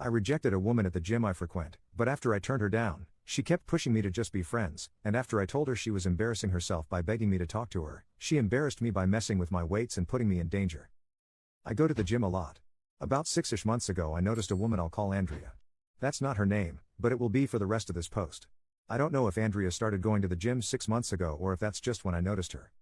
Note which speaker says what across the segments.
Speaker 1: I rejected a woman at the gym I frequent, but after I turned her down, she kept pushing me to just be friends, and after I told her she was embarrassing herself by begging me to talk to her, she embarrassed me by messing with my weights and putting me in danger. I go to the gym a lot. About 6-ish months ago I noticed a woman I'll call Andrea. That's not her name, but it will be for the rest of this post. I don't know if Andrea started going to the gym 6 months ago or if that's just when I noticed her.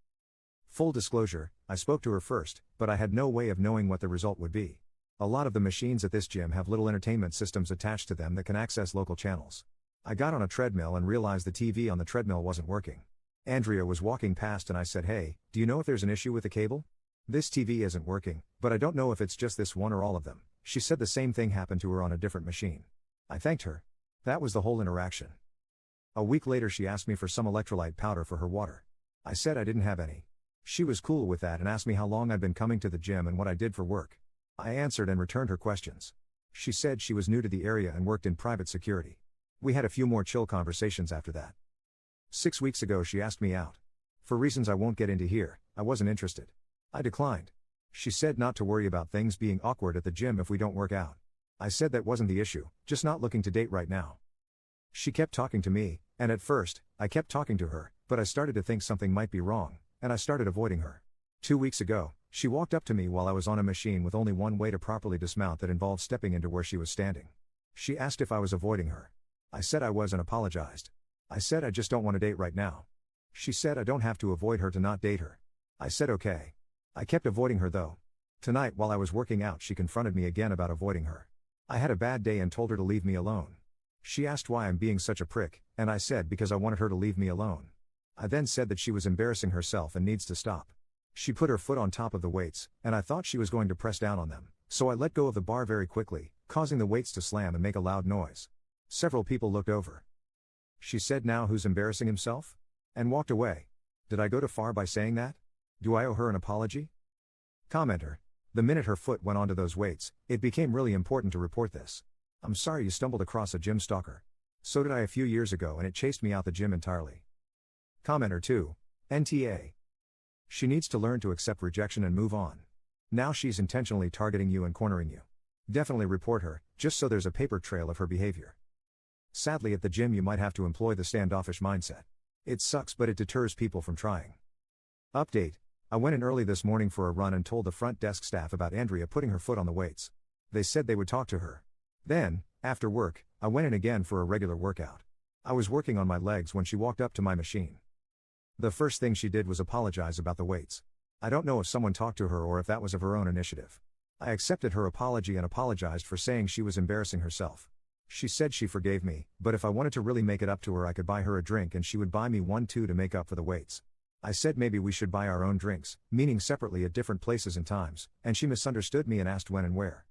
Speaker 1: Full disclosure, I spoke to her first, but I had no way of knowing what the result would be. A lot of the machines at this gym have little entertainment systems attached to them that can access local channels. I got on a treadmill and realized the TV on the treadmill wasn't working. Andrea was walking past and I said, "Hey, do you know if there's an issue with the cable? This TV isn't working, but I don't know if it's just this one or all of them." She said the same thing happened to her on a different machine. I thanked her. That was the whole interaction. A week later she asked me for some electrolyte powder for her water. I said I didn't have any. She was cool with that and asked me how long I'd been coming to the gym and what I did for work. I answered and returned her questions. She said she was new to the area and worked in private security. We had a few more chill conversations after that. 6 weeks ago she asked me out. For reasons I won't get into here, I wasn't interested. I declined. She said not to worry about things being awkward at the gym if we don't work out. I said that wasn't the issue, just not looking to date right now. She kept talking to me, and at first, I kept talking to her, but I started to think something might be wrong, and I started avoiding her. 2 weeks ago, she walked up to me while I was on a machine with only one way to properly dismount that involved stepping into where she was standing. She asked if I was avoiding her. I said I was and apologized. I said I just don't want to date right now. She said I don't have to avoid her to not date her. I said okay. I kept avoiding her though. Tonight while I was working out she confronted me again about avoiding her. I had a bad day and told her to leave me alone. She asked why I'm being such a prick, and I said because I wanted her to leave me alone. I then said that she was embarrassing herself and needs to stop. She put her foot on top of the weights, and I thought she was going to press down on them, so I let go of the bar very quickly, causing the weights to slam and make a loud noise. Several people looked over. She said, "Now who's embarrassing himself?" and walked away. Did I go too far by saying that? Do I owe her an apology? Commenter. The minute her foot went onto those weights, it became really important to report this. I'm sorry you stumbled across a gym stalker. So did I a few years ago and it chased me out the gym entirely. Commenter 2. NTA. She needs to learn to accept rejection and move on. Now she's intentionally targeting you and cornering you. Definitely report her, just so there's a paper trail of her behavior. Sadly at the gym you might have to employ the standoffish mindset. It sucks but it deters people from trying. Update. I went in early this morning for a run and told the front desk staff about Andrea putting her foot on the weights. They said they would talk to her. Then, after work, I went in again for a regular workout. I was working on my legs when she walked up to my machine. The first thing she did was apologize about the weights. I don't know if someone talked to her or if that was of her own initiative. I accepted her apology and apologized for saying she was embarrassing herself. She said she forgave me, but if I wanted to really make it up to her I could buy her a drink and she would buy me one too to make up for the weights. I said maybe we should buy our own drinks, meaning separately at different places and times, and she misunderstood me and asked when and where.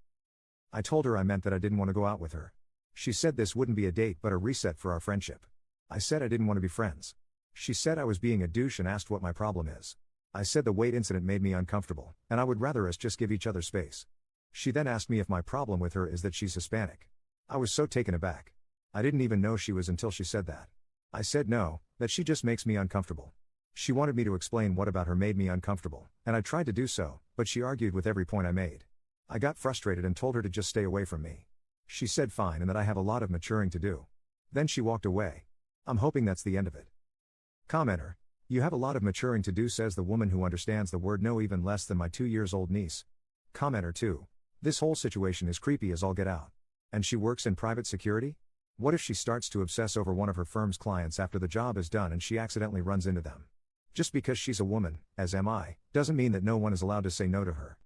Speaker 1: I told her I meant that I didn't want to go out with her. She said this wouldn't be a date but a reset for our friendship. I said I didn't want to be friends. She said I was being a douche and asked what my problem is. I said the weight incident made me uncomfortable, and I would rather us just give each other space. She then asked me if my problem with her is that she's Hispanic. I was so taken aback. I didn't even know she was until she said that. I said no, that she just makes me uncomfortable. She wanted me to explain what about her made me uncomfortable, and I tried to do so, but she argued with every point I made. I got frustrated and told her to just stay away from me. She said fine and that I have a lot of maturing to do. Then she walked away. I'm hoping that's the end of it. Commenter. You have a lot of maturing to do, says the woman who understands the word no even less than my 2-year-old niece. Commenter 2. This whole situation is creepy as all get out. And she works in private security? What if she starts to obsess over one of her firm's clients after the job is done and she accidentally runs into them? Just because she's a woman, as am I, doesn't mean that no one is allowed to say no to her.